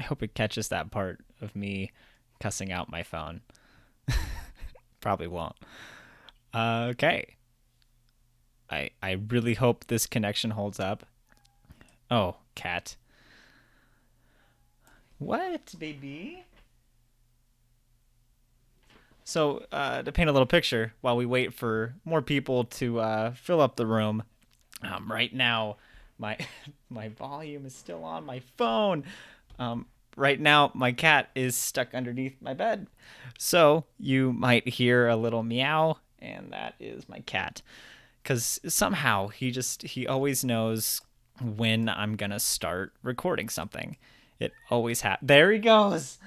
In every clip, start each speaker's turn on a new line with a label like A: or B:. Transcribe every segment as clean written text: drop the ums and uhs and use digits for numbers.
A: hope it catches that part of me cussing out my phone. Probably won't. Okay. I really hope this connection holds up. Oh, cat. What, baby? So, to paint a little picture, while we wait for more people to fill up the room, right now, my my volume is still on my phone. Right now, my cat is stuck underneath my bed, so you might hear a little meow, and that is my cat. Because somehow he always knows when I'm gonna start recording something. It always There he goes.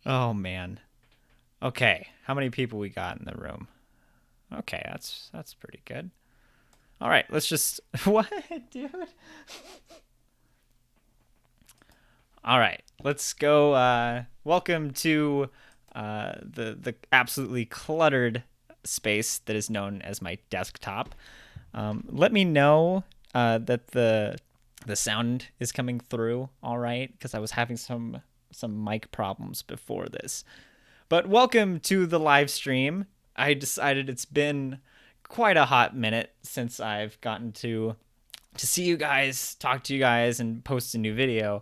A: Oh man. Okay, how many people we got in the room? Okay, that's pretty good. All right, let's just what, dude? All right, let's go. Welcome to the absolutely cluttered space that is known as my desktop. Let me know that the sound is coming through all right, because I was having some mic problems before this. But welcome to the live stream. I decided it's been quite a hot minute since I've gotten to see you guys, talk to you guys, and post a new video.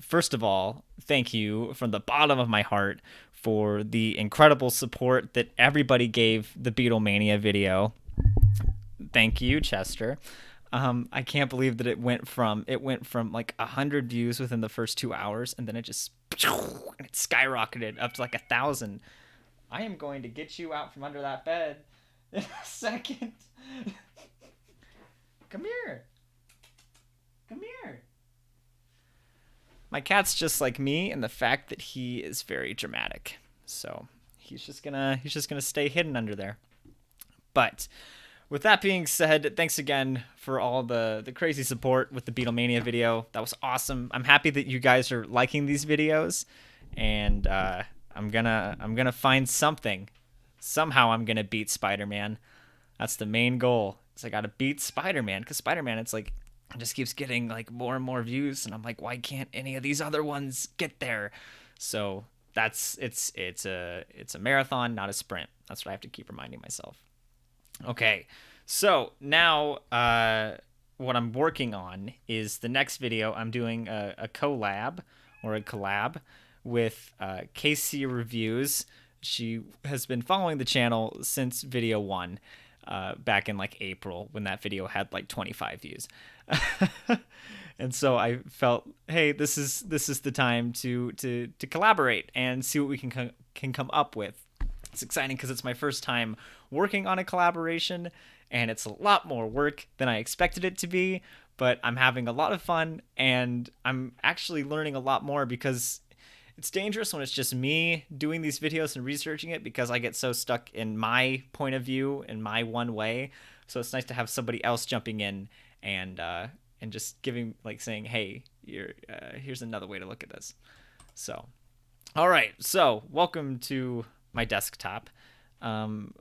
A: First of all, thank you from the bottom of my heart for the incredible support that everybody gave the Beatlemania video. Thank you, Chester. I can't believe that it went from like 100 views within the first 2 hours, and then it skyrocketed up to like 1,000. I am going to get you out from under that bed in a second. Come here. Come here. My cat's just like me in the fact that he is very dramatic. So he's just gonna stay hidden under there. But with that being said, thanks again for all the crazy support with the Beatlemania video. That was awesome. I'm happy that you guys are liking these videos, and I'm gonna find something. Somehow I'm gonna beat Spider-Man. That's the main goal. Is I gotta beat Spider-Man, because Spider-Man, it's like it just keeps getting like more and more views, and I'm like, why can't any of these other ones get there? So it's a marathon, not a sprint. That's what I have to keep reminding myself. Okay, so now what I'm working on is the next video. I'm doing a collab or a collab with Casey Reviews. She has been following the channel since video one, back in like April when that video had like 25 views. And so I felt, hey, this is the time to collaborate and see what we can come up with. It's exciting because it's my first time working on a collaboration, and it's a lot more work than I expected it to be, but I'm having a lot of fun, and I'm actually learning a lot more, because it's dangerous when it's just me doing these videos and researching it, because I get so stuck in my point of view in my one way. So it's nice to have somebody else jumping in and just giving, like, saying, hey, here's another way to look at this. So all right, so welcome to my desktop.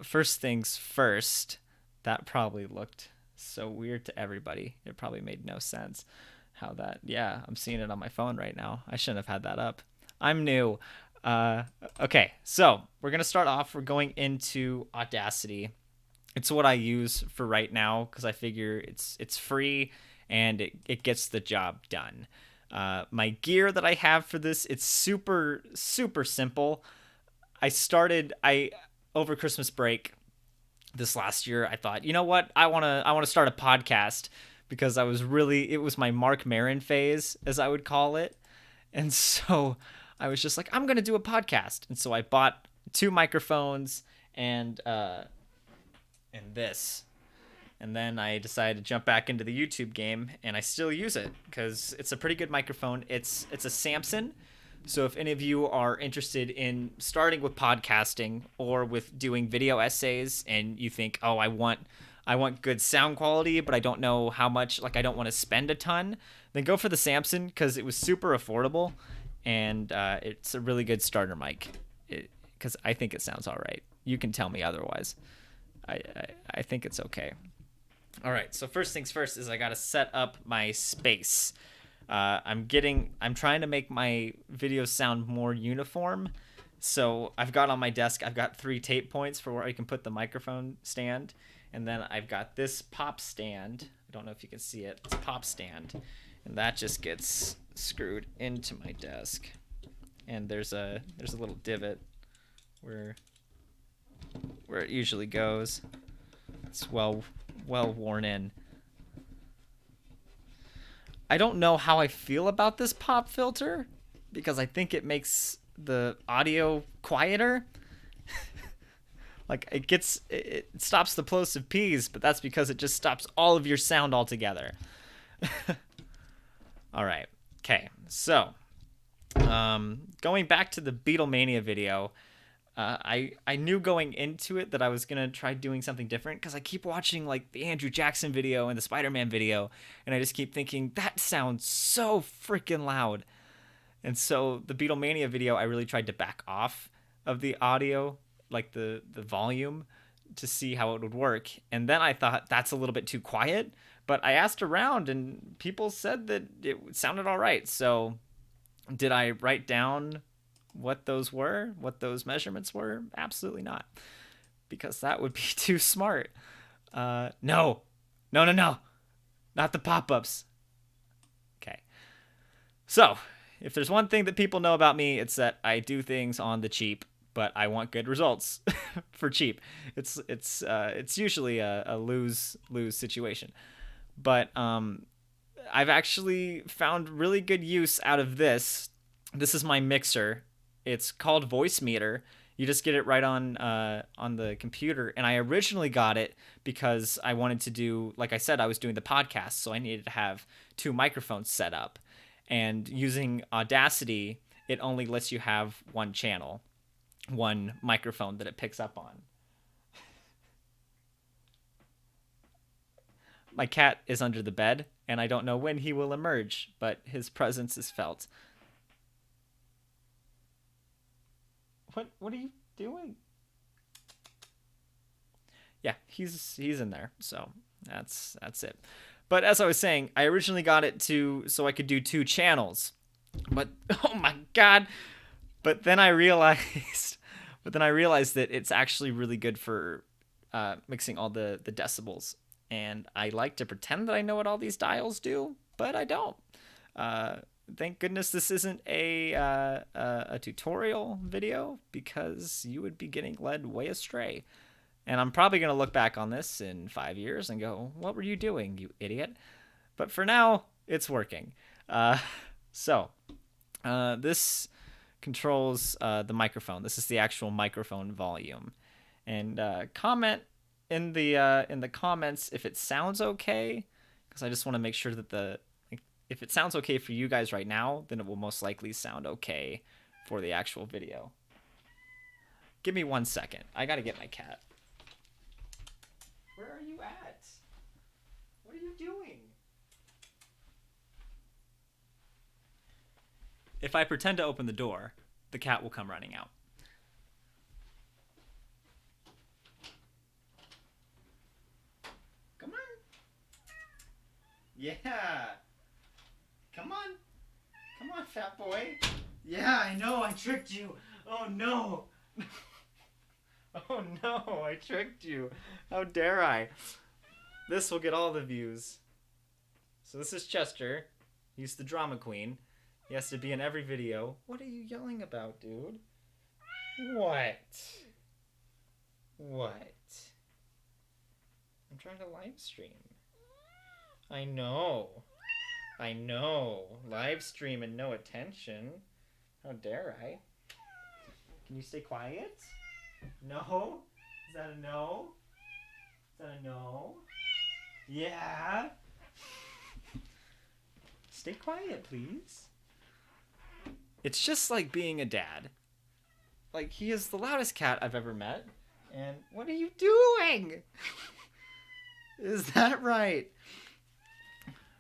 A: First things first, that probably looked so weird to everybody. It probably made no sense how that, yeah, I'm seeing it on my phone right now. I shouldn't have had that up. I'm new. Uh, okay, so we're going to start off. We're going into Audacity. It's what I use for right now because I figure it's free and it gets the job done. My gear that I have for this, it's super, super simple. I over Christmas break this last year, I thought, you know what? I want to start a podcast, because it was my Mark Maron phase, as I would call it. And so I was just like, I'm going to do a podcast. And so I bought two microphones and this. And then I decided to jump back into the YouTube game, and I still use it because it's a pretty good microphone. It's a Samson. So if any of you are interested in starting with podcasting or with doing video essays, and you think, oh, I want good sound quality, but I don't know how much, like I don't want to spend a ton, then go for the Samson, because it was super affordable, and it's a really good starter mic. Because I think it sounds all right. You can tell me otherwise. I think it's okay. All right, so first things first is I got to set up my space. I'm trying to make my videos sound more uniform. So I've got on my desk, I've got 3 tape points for where I can put the microphone stand. And then I've got this pop stand. I don't know if you can see it. It's a pop stand. And that just gets screwed into my desk. And there's a little divot where it usually goes. It's well worn in. I don't know how I feel about this pop filter because I think it makes the audio quieter. Like it stops the plosive P's, but that's because it just stops all of your sound altogether. All right. Okay. So, going back to the Beatlemania video, I knew going into it that I was gonna try doing something different because I keep watching like the Andrew Jackson video and the Spider-Man video, and I just keep thinking that sounds so freaking loud. And so the Beatlemania video, I really tried to back off of the audio, like the volume, to see how it would work. And then I thought that's a little bit too quiet, but I asked around and people said that it sounded all right. So did I write down what those measurements were? Absolutely not, because that would be too smart. No, not the pop-ups. Okay. So if there's one thing that people know about me, it's that I do things on the cheap, but I want good results for cheap. It's usually a lose situation. But I've actually found really good use out of this. This is my mixer. It's called Voicemeeter. You just get it right on the computer. And I originally got it because I wanted to do, like I said, I was doing the podcast, so I needed to have 2 microphones set up. And using Audacity, it only lets you have 1 channel, 1 microphone that it picks up on. My cat is under the bed, and I don't know when he will emerge, but his presence is felt. What are you doing? Yeah, he's in there. So that's it. But as I was saying, I originally got it so I could do 2 channels. But oh my god. But then I realized that it's actually really good for mixing all the decibels. And I like to pretend that I know what all these dials do, but I don't. Thank goodness this isn't a tutorial video, because you would be getting led way astray. And I'm probably going to look back on this in 5 years and go, what were you doing, you idiot? But for now, it's working. This controls the microphone. This is the actual microphone volume. And comment in the comments if it sounds okay, because I just want to make sure that if it sounds okay for you guys right now, then it will most likely sound okay for the actual video. Give me 1 second. I got to get my cat. Where are you at? What are you doing? If I pretend to open the door, the cat will come running out. Come on. Yeah. Come on. Come on, fat boy. Yeah, I know, I tricked you. Oh no. Oh no, I tricked you. How dare I? This will get all the views. So this is Chester. He's the drama queen. He has to be in every video. What are you yelling about, dude? What? I'm trying to live stream. I know. Live stream and no attention. How dare I? Can you stay quiet? No? Is that a no? Yeah? Stay quiet, please. It's just like being a dad. Like, he is the loudest cat I've ever met. And what are you doing? Is that right?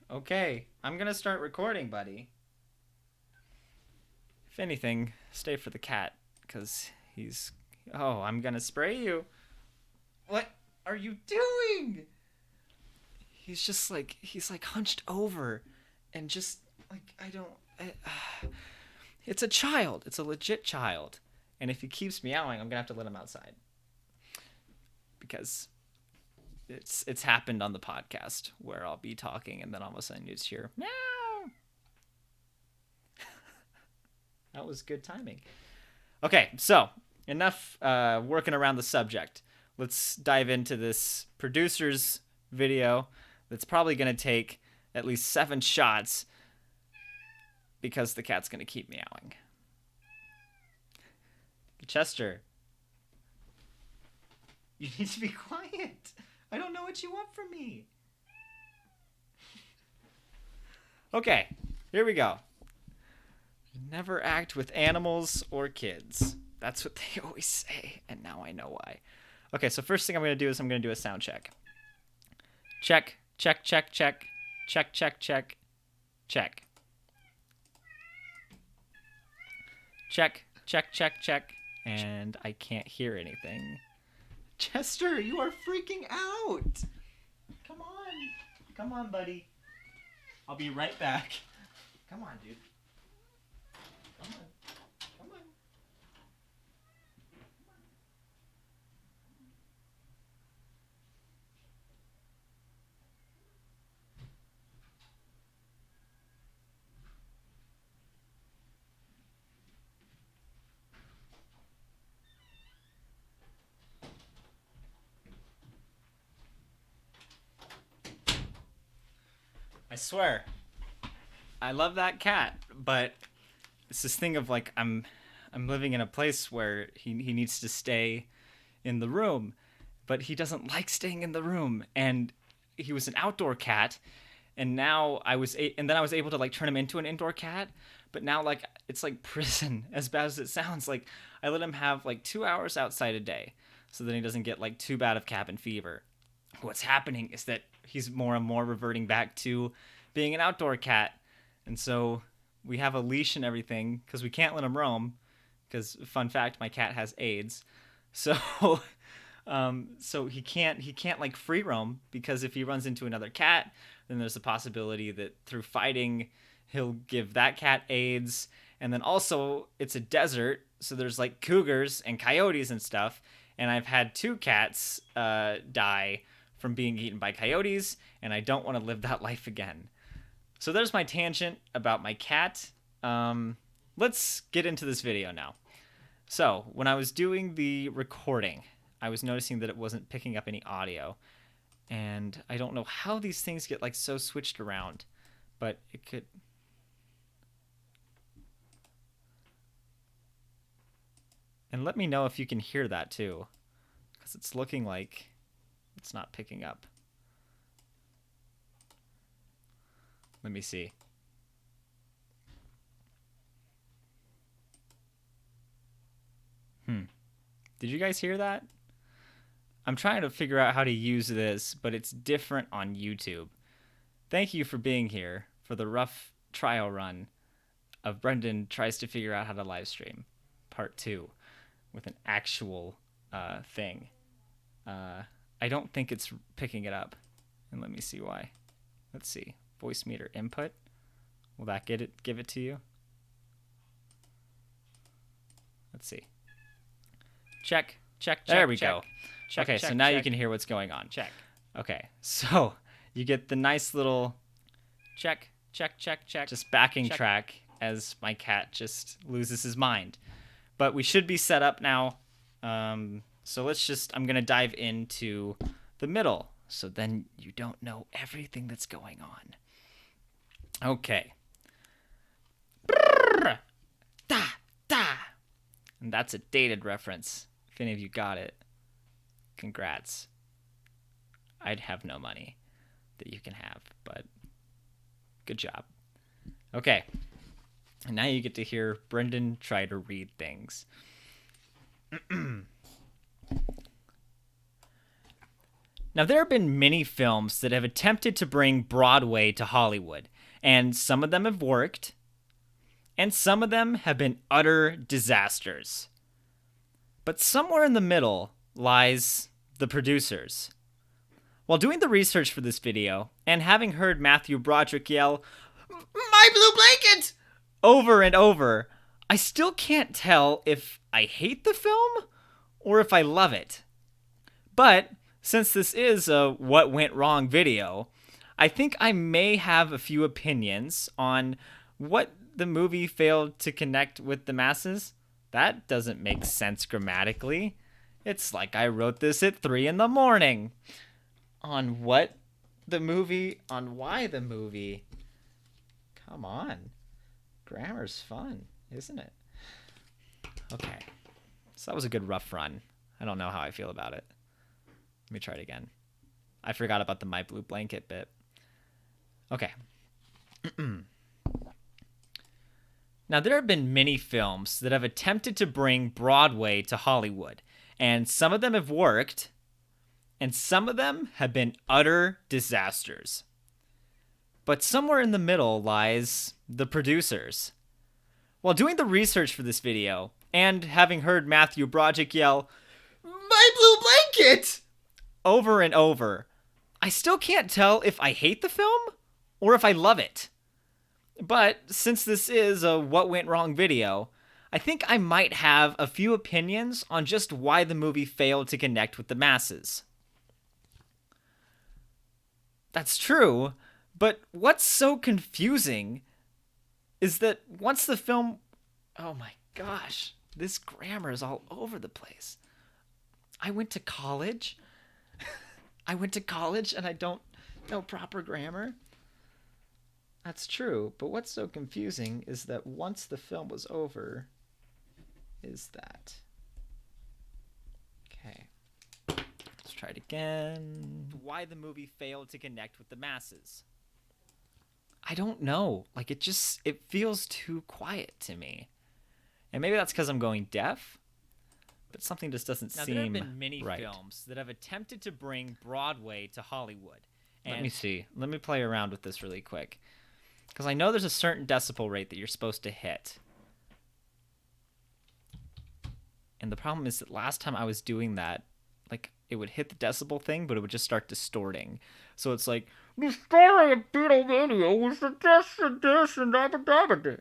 A: Okay, I'm gonna start recording, buddy. If anything, stay for the cat, because he's... Oh, I'm gonna spray you. What are you doing? He's like hunched over and just Like, I don't... It's a child. It's a legit child. And if he keeps meowing, I'm going to have to let him outside. Because it's happened on the podcast where I'll be talking and then all of a sudden you just hear, meow. That was good timing. Okay, so enough working around the subject. Let's dive into this producer's video that's probably going to take at least 7 shots because the cat's going to keep meowing. Chester, you need to be quiet. I don't know what you want from me. Okay, here we go. Never act with animals or kids. That's what they always say, and now I know why. Okay, so first thing I'm going to do is I'm going to do a sound check. Check, check, check, check, check, check, check, check. Check, check, check, check, and I can't hear anything. Chester, you are freaking out. Come on. Come on, buddy. I'll be right back. Come on, dude. Come on. Come on. I swear, I love that cat, but it's this thing of like I'm living in a place where he needs to stay in the room, but he doesn't like staying in the room. And he was an outdoor cat, and now I was able to like turn him into an indoor cat. But now like it's like prison, as bad as it sounds. Like I let him have like 2 hours outside a day, so that he doesn't get like too bad of cabin fever. What's happening is that he's more and more reverting back to being an outdoor cat. And so we have a leash and everything because we can't let him roam because, fun fact, my cat has AIDS. So so he can't like free roam, because if he runs into another cat, then there's a possibility that through fighting he'll give that cat AIDS. And then also it's a desert, so there's like cougars and coyotes and stuff. And I've had 2 cats die from being eaten by coyotes, and I don't want to live that life again. So there's my tangent about my cat. Let's get into this video now. So when I was doing the recording, I was noticing that it wasn't picking up any audio, and I don't know how these things get like so switched around, but it could... And let me know if you can hear that too, because it's looking like it's not picking up. Let me see. Did you guys hear that? I'm trying to figure out how to use this, but it's different on YouTube. Thank you for being here for the rough trial run of Brendan Tries to Figure Out How to Live Stream, Part 2, with an actual thing. I don't think it's picking it up, and let me see why. Let's see. Voice meter input. Will that give it to you? Let's see. Check, check, check. There we go. Check, okay, so now you can hear what's going on. Check. Okay, so you get the nice little check, check, check, check, just backing track as my cat just loses his mind. But we should be set up now. So I'm going to dive into the middle, so then you don't know everything that's going on. Okay. Brrr, da, da. And that's a dated reference. If any of you got it, congrats. I'd have no money that you can have, but good job. Okay. And now you get to hear Brendan try to read things. Now, there have been many films that have attempted to bring Broadway to Hollywood, and some of them have worked, and some of them have been utter disasters. But somewhere in the middle lies the producers. While doing the research for this video, and having heard Matthew Broderick yell, My blue blanket! Over and over. I still can't tell if I hate the film or if I love it. But since this is a what went wrong video, I think I may have a few opinions on what the movie failed to connect with the masses. That doesn't make sense grammatically. It's like I wrote this at 3 in the morning. On what the movie, on why the movie. Come on. Grammar's fun, isn't it? Okay. So that was a good rough run. I don't know how I feel about it. Let me try it again. I forgot about the My Blue Blanket bit. Okay. Now, there have been many films that have attempted to bring Broadway to Hollywood, and some of them have worked, and some of them have been utter disasters. But somewhere in the middle lies the producers. While doing the research for this video, and having heard Matthew Broderick yell, "My blue blanket!" over and over, I still can't tell if I hate the film or if I love it. But since this is a what went wrong video, I think I might have a few opinions on just why the movie failed to connect with the masses. That's true, but what's so confusing is that once the film... Oh my gosh, this grammar is all over the place. I went to college. And I don't know proper grammar. That's true, but what's so confusing is that once the film was over, is that... Okay. Let's try it again. Why the movie failed to connect with the masses. I don't know. Like, it feels too quiet to me. And maybe that's because I'm going deaf, but something just doesn't seem right. Now, there have been many films that have attempted to bring Broadway to Hollywood. Let me see. Let me play around with this really quick. Because I know there's a certain decibel rate that you're supposed to hit. And the problem is that last time I was doing that, like, it would hit the decibel thing, but it would just start distorting. So it's like, the story of Beatlemania was suggested this and that.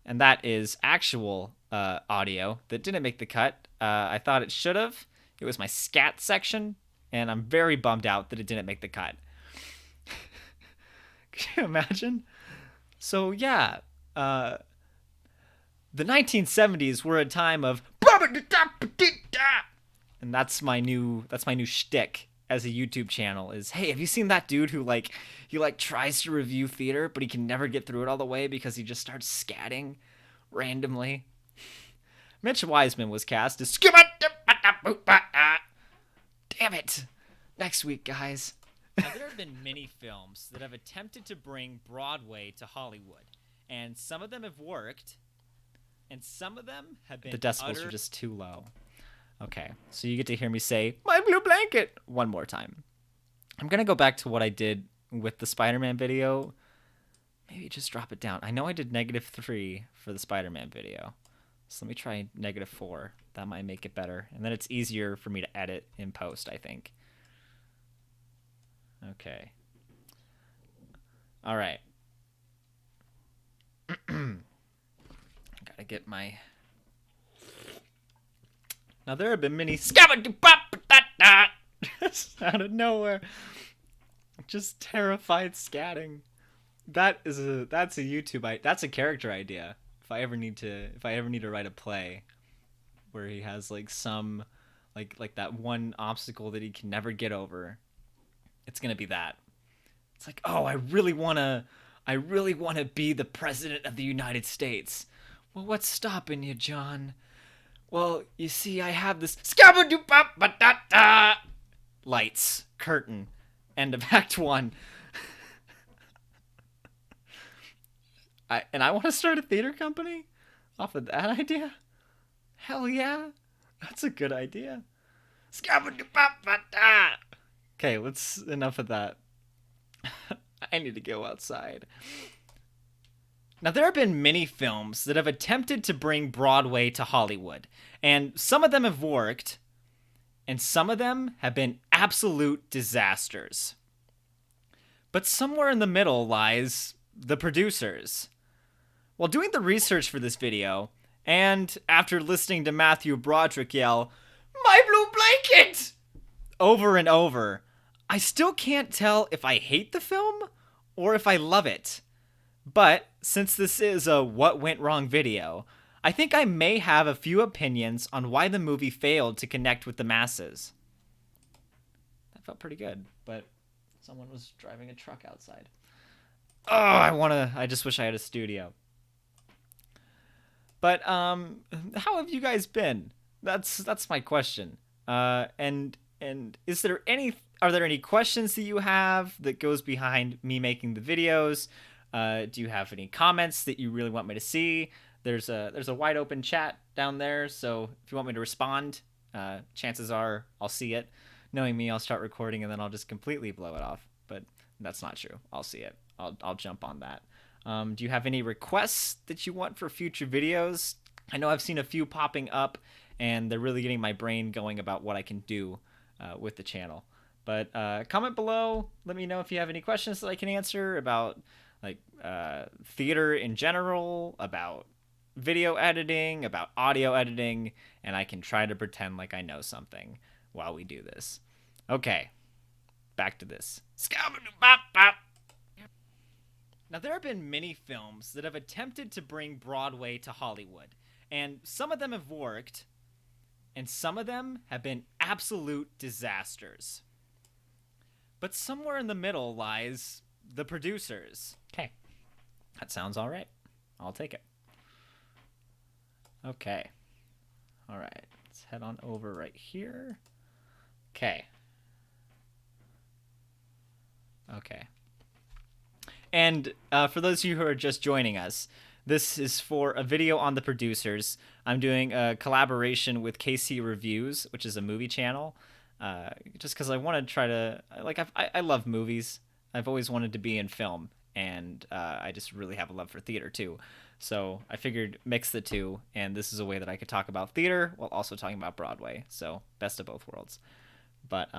A: And that is actual audio that didn't make the cut. I thought it should have. It was my scat section, and I'm very bummed out that it didn't make the cut. Can you imagine? So yeah, the 1970s were a time of, and that's my new shtick as a YouTube channel is, hey, have you seen that dude who he tries to review theater, but he can never get through it all the way because he just starts scatting randomly? Mitch Wiseman was cast as damn it. Next week, guys. Now, there have been many films that have attempted to bring Broadway to Hollywood, and some of them have worked, and some of them have been... The decibels are just too low. Okay, so you get to hear me say, "My blue blanket," one more time. I'm going to go back to what I did with the Spider-Man video. Maybe just drop it down. I know I did -3 for the Spider-Man video. So let me try -4. That might make it better. And then it's easier for me to edit in post, I think. Okay. All right. Gotta get my... Now, there have been many... out of nowhere. Just terrified scatting. That's a YouTube... That's a character idea. If I ever need to write a play where he has like some like that one obstacle that he can never get over, it's gonna be that. It's like, oh, I really wanna be the president of the United States. Well, what's stopping you, John? Well, you see, I have this lights, curtain, end of Act 1. I want to start a theater company off of that idea. Hell yeah, that's a good idea. Okay, enough of that. I need to go outside. Now, there have been many films that have attempted to bring Broadway to Hollywood, and some of them have worked, and some of them have been absolute disasters. But somewhere in the middle lies The Producers. While doing the research for this video, and after listening to Matthew Broderick yell, "My blue blanket!" over and over, I still can't tell if I hate the film or if I love it. But since this is a what went wrong video, I think I may have a few opinions on why the movie failed to connect with the masses. That felt pretty good, but someone was driving a truck outside. Oh, I just wish I had a studio. But how have you guys been? That's my question. And are there any questions that you have that goes behind me making the videos? Do you have any comments that you really want me to see? There's a wide open chat down there, so if you want me to respond, chances are I'll see it. Knowing me, I'll start recording and then I'll just completely blow it off. But that's not true. I'll see it. I'll jump on that. Do you have any requests that you want for future videos? I know I've seen a few popping up, and they're really getting my brain going about what I can do with the channel. But comment below. Let me know if you have any questions that I can answer about like theater in general, about video editing, about audio editing, and I can try to pretend like I know something while we do this. Okay, back to this. Now, there have been many films that have attempted to bring Broadway to Hollywood, and some of them have worked, and some of them have been absolute disasters. But somewhere in the middle lies The Producers. Okay, that sounds all right. I'll take it. Okay. All right, let's head on over right here. Okay. Okay. And for those of you who are just joining us, this is for a video on The Producers. I'm doing a collaboration with KC Reviews, which is a movie channel, just because I want to try to, like, I love movies. I've always wanted to be in film, and I just really have a love for theater, too. So I figured mix the two, and this is a way that I could talk about theater while also talking about Broadway. So best of both worlds. But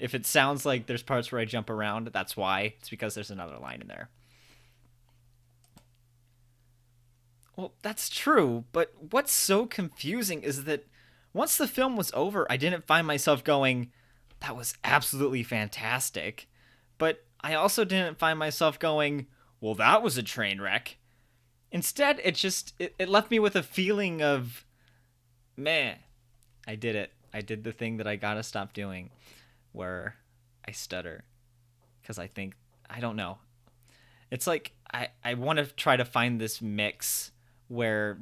A: if it sounds like there's parts where I jump around, that's why. It's because there's another line in there. Well, that's true, but what's so confusing is that once the film was over, I didn't find myself going, "That was absolutely fantastic." But I also didn't find myself going, "Well, that was a train wreck." Instead, it left me with a feeling of, meh, I did it. I did the thing that I gotta stop doing, where I stutter. Because I don't know. It's like, I want to try to find this mix where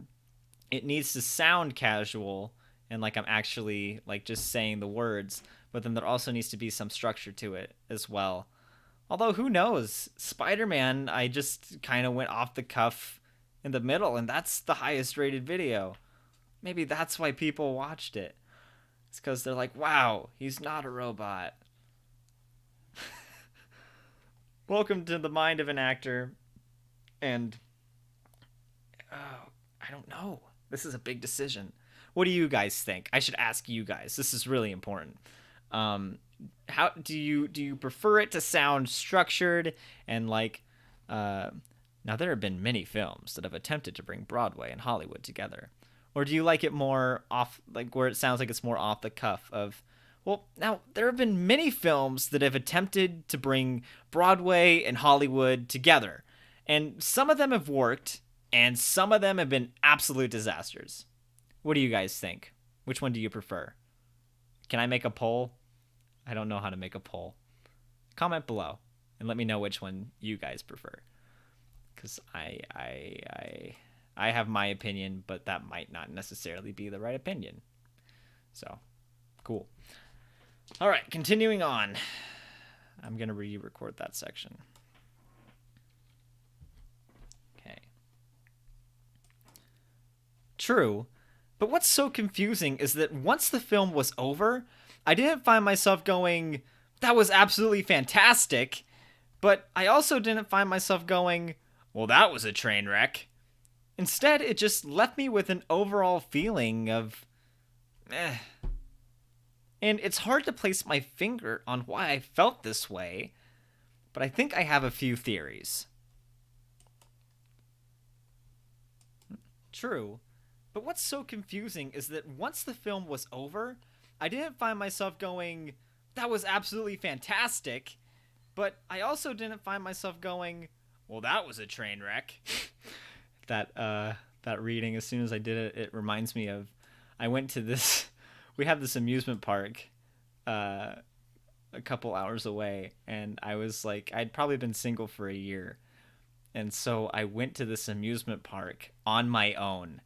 A: it needs to sound casual and like I'm actually like just saying the words, but then there also needs to be some structure to it as well. Although, who knows? Spider-Man, I just kind of went off the cuff in the middle, and that's the highest rated video. Maybe that's why people watched it. It's because they're like, "Wow, he's not a robot." Welcome to the mind of an actor. And, oh, I don't know. This is a big decision. What do you guys think? I should ask you guys. This is really important. How do you prefer it to sound structured and like, now there have been many films that have attempted to bring Broadway and Hollywood together. Or do you like it more off, like where it sounds like it's more off the cuff of, well, now there have been many films that have attempted to bring Broadway and Hollywood together. And some of them have worked, and some of them have been absolute disasters. What do you guys think? Which one do you prefer? Can I make a poll? I don't know how to make a poll. Comment below and let me know which one you guys prefer. Because I have my opinion, but that might not necessarily be the right opinion. So, cool. All right, continuing on. I'm going to re-record that section. Okay. True, but what's so confusing is that once the film was over, I didn't find myself going, "That was absolutely fantastic," but I also didn't find myself going, "Well, that was a train wreck." Instead, it just left me with an overall feeling of, eh. And it's hard to place my finger on why I felt this way, but I think I have a few theories. true. But what's so confusing is that once the film was over, I didn't find myself going, that was absolutely fantastic. But I also didn't find myself going, well, that was a train wreck. That reading, as soon as I did it, it reminds me of, I went to this, we have this amusement park a couple hours away, and I was like, I'd probably been single for a year. And so I went to this amusement park on my own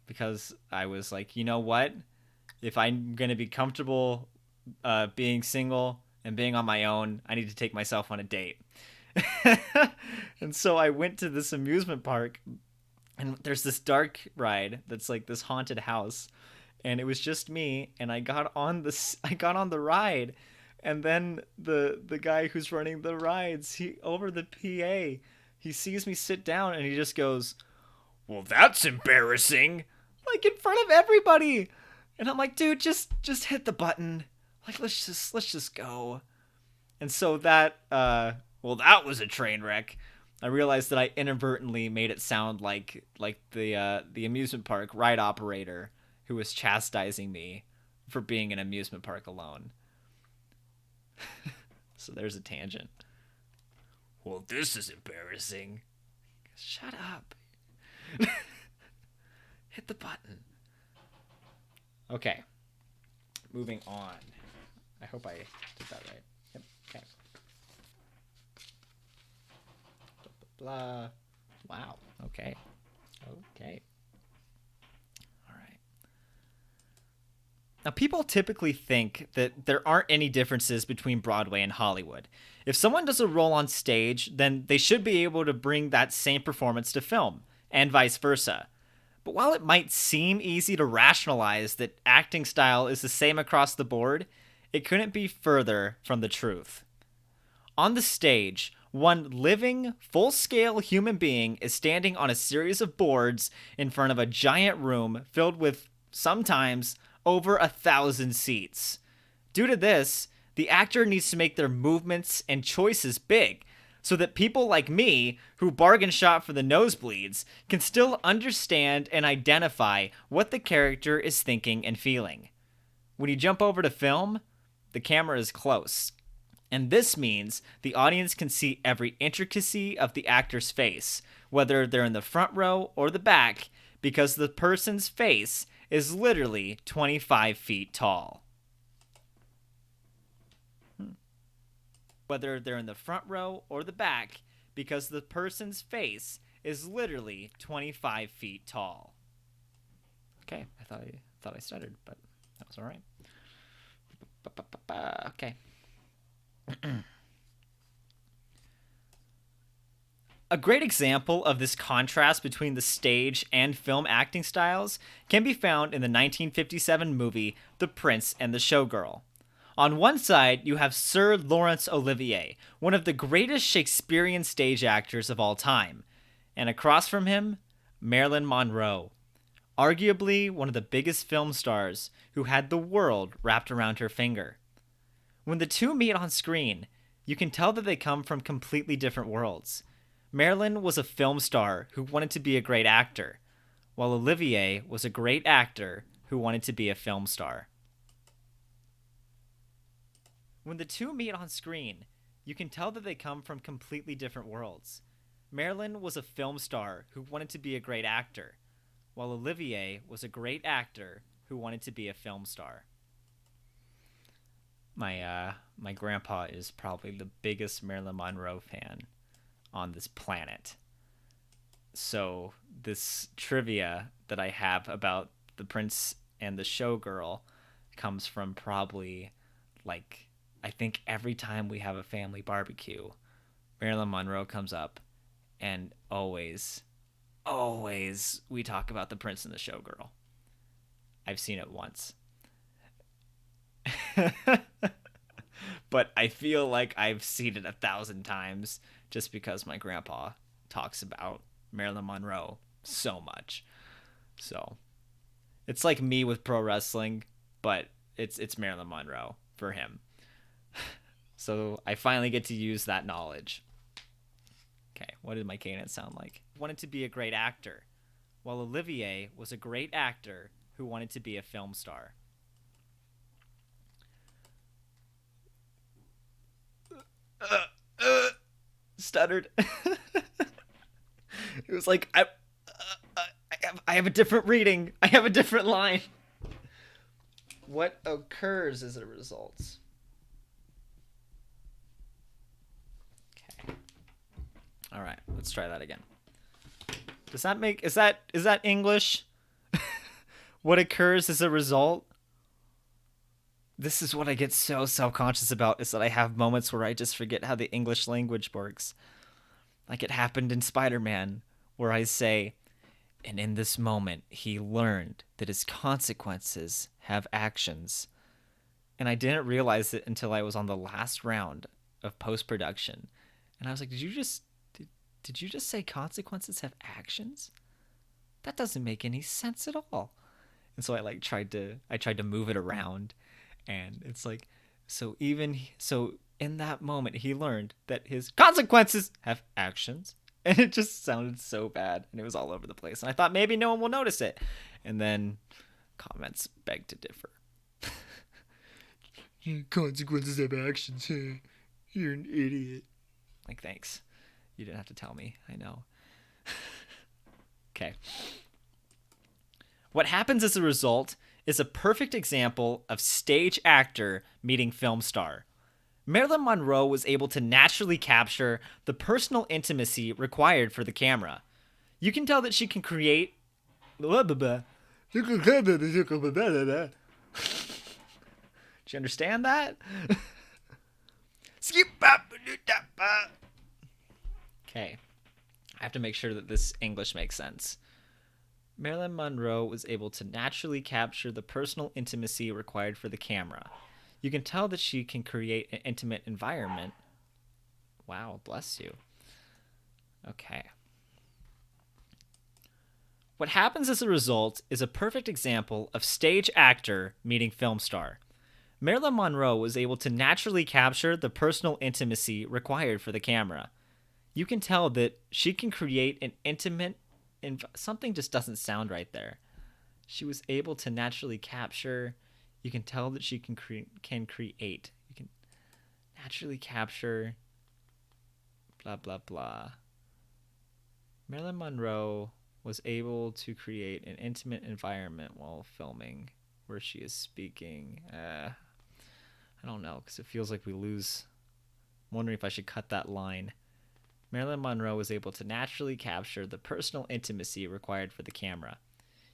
A: because I was like, you know what? If I'm going to be comfortable being single and being on my own, I need to take myself on a date. And so I went to this amusement park, and there's this dark ride that's like this haunted house, and it was just me, and I got on the ride, and then the guy who's running the rides, he over the PA, he sees me sit down, and he just goes, well, that's embarrassing, like in front of everybody. And I'm like, dude, just hit the button, like let's just go. And so that well, that was a train wreck. I realized that I inadvertently made it sound like the amusement park ride operator who was chastising me for being in an amusement park alone. So there's a tangent. Well, this is embarrassing. Shut up. Hit the button. Okay. Moving on. I hope I did that right. Yep. Okay. Blah. Wow. Okay. Okay. All right. Now, people typically think that there aren't any differences between Broadway and Hollywood. If someone does a role on stage, then they should be able to bring that same performance to film, and vice versa. But while it might seem easy to rationalize that acting style is the same across the board, it couldn't be further from the truth. On the stage, one living, full-scale human being is standing on a series of boards in front of a giant room filled with, sometimes, over 1,000 seats. Due to this, the actor needs to make their movements and choices big, so that people like me, who bargain shop for the nosebleeds, can still understand and identify what the character is thinking and feeling. When you jump over to film, the camera is close. And this means the audience can see every intricacy of the actor's face, whether they're in the front row or the back, because the person's face is literally 25 feet tall. Whether they're in the front row or the back, because the person's face is literally 25 feet tall. Okay, I thought I stuttered, but that was all right. Okay. A great example of this contrast between the stage and film acting styles can be found in the 1957 movie The Prince and the Showgirl. On one side, you have Sir Laurence Olivier, one of the greatest Shakespearean stage actors of all time, and across from him, Marilyn Monroe, arguably one of the biggest film stars who had the world wrapped around her finger. When the two meet on screen, you can tell that they come from completely different worlds. Marilyn was a film star who wanted to be a great actor, while Olivier was a great actor who wanted to be a film star. When the two meet on screen, you can tell that they come from completely different worlds. Marilyn was a film star who wanted to be a great actor, while Olivier was a great actor who wanted to be a film star. My grandpa is probably the biggest Marilyn Monroe fan on this planet. So this trivia that I have about The Prince and the Showgirl comes from probably, like, I think every time we have a family barbecue, Marilyn Monroe comes up, and always we talk about The Prince and the Showgirl. I've seen it once. But I feel like I've seen it 1,000 times just because my grandpa talks about Marilyn Monroe so much. So it's like me with pro wrestling, but it's Marilyn Monroe for him. So I finally get to use that knowledge. Okay, what did my cadence sound like? Wanted to be a great actor, while Olivier was a great actor who wanted to be a film star. Stuttered. It was like I have a different reading. I have a different line. What occurs as a result? Okay. All right, let's try that again. Does that make is that English? What occurs as a result? This is what I get so self-conscious about, is that I have moments where I just forget how the English language works. Like it happened in Spider-Man, where I say, and in this moment, he learned that his consequences have actions. And I didn't realize it until I was on the last round of post-production. And I was like, did you just say consequences have actions? That doesn't make any sense at all. And so I tried to move it around, and it's like, so in that moment he learned that his consequences have actions. And it just sounded so bad, and it was all over the place. And I thought maybe no one will notice it. And then comments begged to differ. Consequences have actions. You're an idiot. Like, thanks. You didn't have to tell me. I know. Okay. What happens as a result is a perfect example of stage actor meeting film star. Marilyn Monroe was able to naturally capture the personal intimacy required for the camera. You can tell that she can create... Did you understand that? Okay. I have to make sure that this English makes sense. Marilyn Monroe was able to naturally capture the personal intimacy required for the camera. You can tell that she can create an intimate environment. Wow, bless you. Okay. What happens as a result is a perfect example of stage actor meeting film star. Marilyn Monroe was able to naturally capture the personal intimacy required for the camera. You can tell that she can create an intimate... something just doesn't sound right there. She was able to naturally capture... You can tell that she can create. You can naturally capture... blah, blah, blah. Marilyn Monroe was able to create an intimate environment while filming where she is speaking. I don't know, because it feels like we lose... I'm wondering if I should cut that line. Marilyn Monroe was able to naturally capture the personal intimacy required for the camera.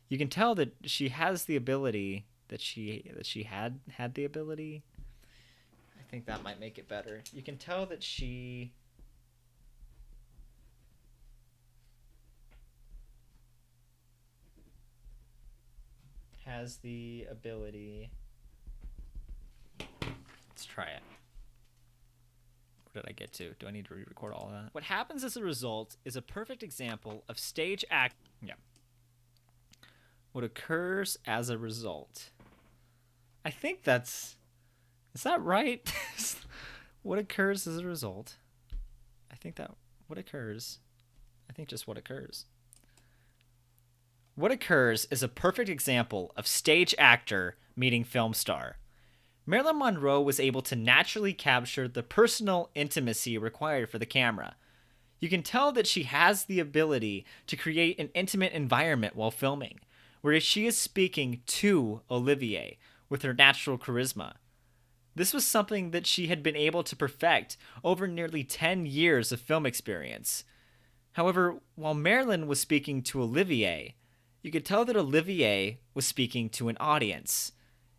A: You can tell that she has the ability... that she had the ability. I think that might make it better. You can tell that she has the ability. Let's try it. Where did I get to? Do I need to re-record all of that? What happens as a result is a perfect example of stage act. Yeah. What occurs as a result. I think that's... Is that right? What occurs as a result? I think that... What occurs... I think just what occurs. What occurs is a perfect example of stage actor meeting film star. Marilyn Monroe was able to naturally capture the personal intimacy required for the camera. You can tell that she has the ability to create an intimate environment while filming, where she is speaking to Olivier with her natural charisma. This was something that she had been able to perfect over nearly 10 years of film experience. However, while Marilyn was speaking to Olivier, you could tell that Olivier was speaking to an audience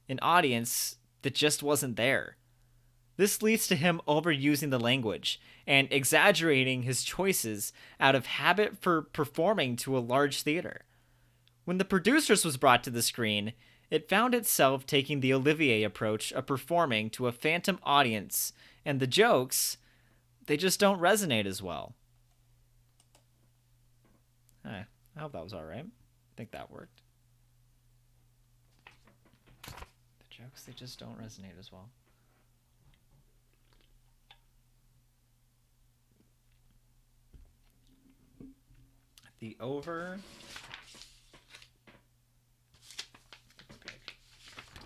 A: that just wasn't there. This leads to him overusing the language and exaggerating his choices out of habit for performing to a large theater. When The Producers was brought to the screen, it found itself taking the Olivier approach of performing to a phantom audience, and the jokes, they just don't resonate as well. I hope that was alright. I think that worked. The jokes, they just don't resonate as well. The over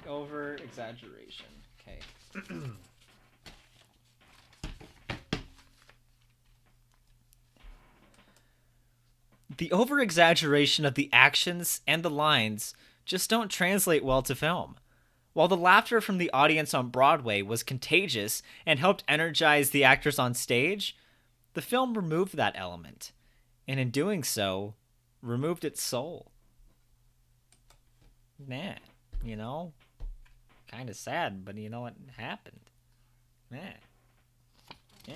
A: Over exaggeration. Okay. The over exaggeration of the actions and the lines just don't translate well to film. While the laughter from the audience on Broadway was contagious and helped energize the actors on stage, the film removed that element, and in doing so, removed its soul. Nah, you know, kind of sad, but you know what happened? Nah, yeah.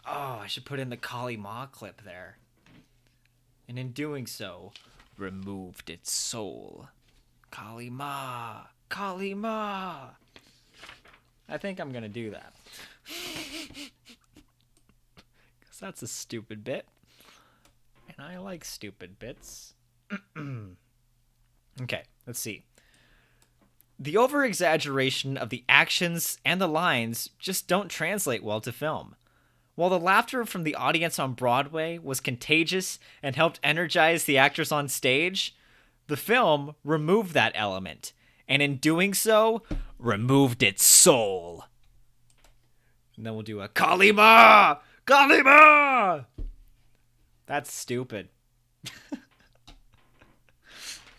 A: Oh, I should put in the Kali Ma clip there. And in doing so, removed its soul. Kali Ma! Kali Ma! I think I'm gonna do that. Because that's a stupid bit. And I like stupid bits. Okay, let's see. The over exaggeration of the actions and the lines just don't translate well to film. While the laughter from the audience on Broadway was contagious and helped energize the actors on stage, the film removed that element, and in doing so, removed its soul. And then we'll do a Kali Ma! Kali Ma! That's stupid.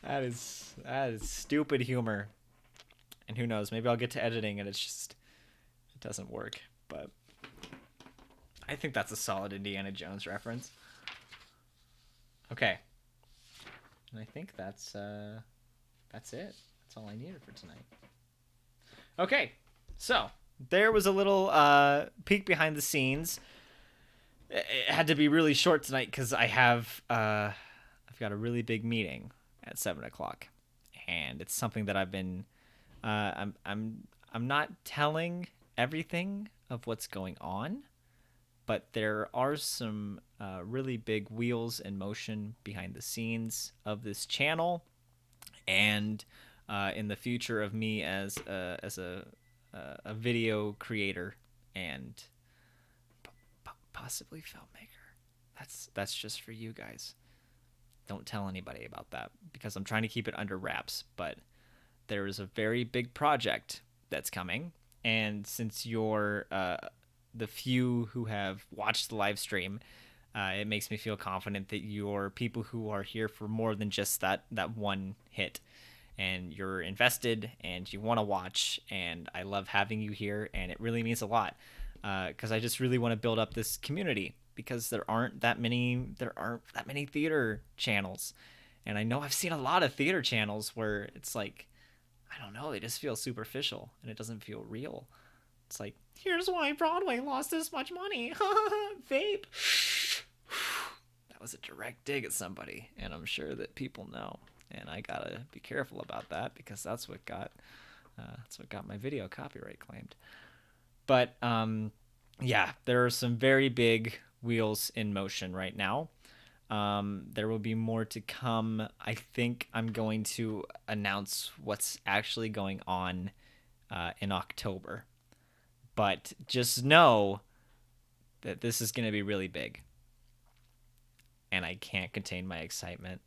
A: That is stupid humor. And who knows, maybe I'll get to editing and it doesn't work. But I think that's a solid Indiana Jones reference. Okay. And I think that's it. That's all I needed for tonight. Okay. So, there was a little peek behind the scenes. It had to be really short tonight because I've got a really big meeting at 7:00, and it's something that I've been I'm not telling everything of what's going on, but there are some really big wheels in motion behind the scenes of this channel, and in the future of me as a video creator and possibly filmmaker. That's just for you guys. Don't tell anybody about that because I'm trying to keep it under wraps, but there is a very big project that's coming, and since you're the few who have watched the live stream, it makes me feel confident that you're people who are here for more than just that one hit, and you're invested and you want to watch, and I love having you here, and it really means a lot because I just really want to build up this community because there aren't that many theater channels, and I know I've seen a lot of theater channels where it's like, I don't know, they just feel superficial and it doesn't feel real. It's like, here's why Broadway lost this much money. Vape. That was a direct dig at somebody, and I'm sure that people know. And I gotta be careful about that because that's what got my video copyright claimed. But yeah, there are some very big wheels in motion right now. There will be more to come. I think I'm going to announce what's actually going on in October. But just know that this is going to be really big. And I can't contain my excitement.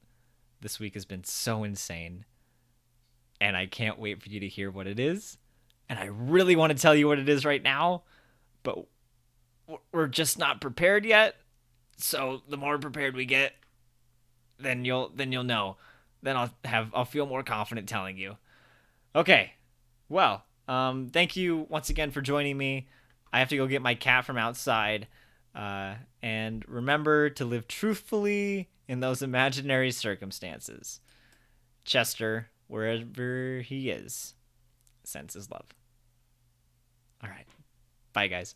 A: This week has been so insane. And I can't wait for you to hear what it is. And I really want to tell you what it is right now. But we're just not prepared yet. So the more prepared we get, then you'll know. Then I'll feel more confident telling you. Okay. Well, thank you once again for joining me. I have to go get my cat from outside. And remember to live truthfully in those imaginary circumstances. Chester, wherever he is, sends his love. All right. Bye, guys.